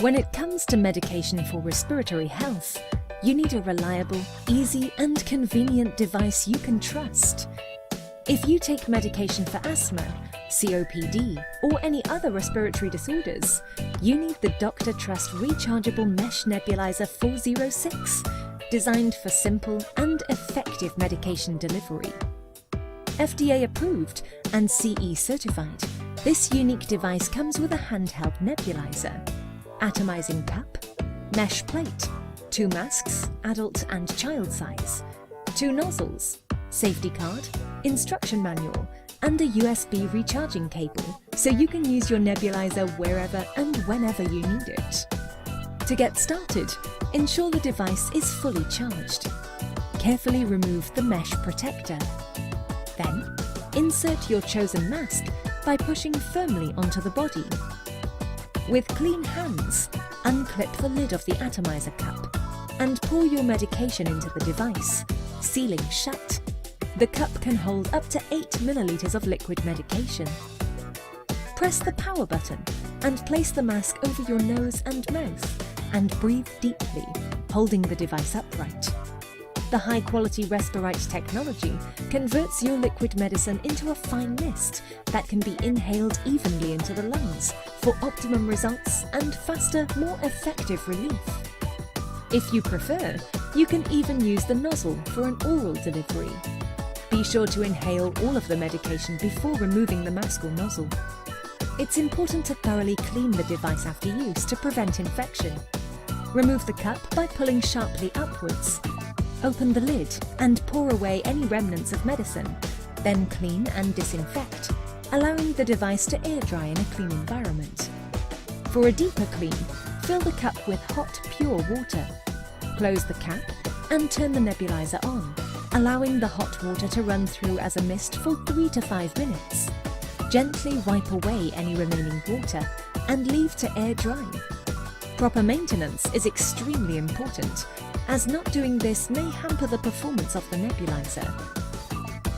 When it comes to medication for respiratory health, you need a reliable, easy and convenient device you can trust. If you take medication for asthma, COPD or any other respiratory disorders, you need the Dr. Trust Rechargeable Mesh Nebulizer 406, designed for simple and effective medication delivery. FDA approved and CE certified, this unique device comes with a handheld nebulizer, atomizing cup, mesh plate, 2 masks, adult and child size, 2 nozzles, safety card, instruction manual, and a USB recharging cable, so you can use your nebulizer wherever and whenever you need it. To get started, ensure the device is fully charged. Carefully remove the mesh protector. Then, insert your chosen mask by pushing firmly onto the body. With clean hands, unclip the lid of the atomizer cup and pour your medication into the device, sealing shut. The cup can hold up to 8 milliliters of liquid medication. Press the power button and place the mask over your nose and mouth and breathe deeply, holding the device upright. The high-quality Respirate technology converts your liquid medicine into a fine mist that can be inhaled evenly into the lungs for optimum results and faster, more effective relief. If you prefer, you can even use the nozzle for an oral delivery. Be sure to inhale all of the medication before removing the mask or nozzle. It's important to thoroughly clean the device after use to prevent infection. Remove the cup by pulling sharply upwards. Open the lid and pour away any remnants of medicine, then clean and disinfect, allowing the device to air dry in a clean environment. For a deeper clean, fill the cup with hot, pure water. Close the cap and turn the nebulizer on, allowing the hot water to run through as a mist for 3 to 5 minutes. Gently wipe away any remaining water and leave to air dry. Proper maintenance is extremely important, as not doing this may hamper the performance of the nebulizer.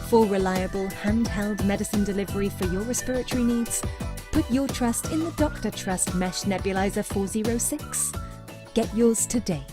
For reliable, handheld medicine delivery for your respiratory needs, put your trust in the Dr. Trust Mesh Nebulizer 406. Get yours today.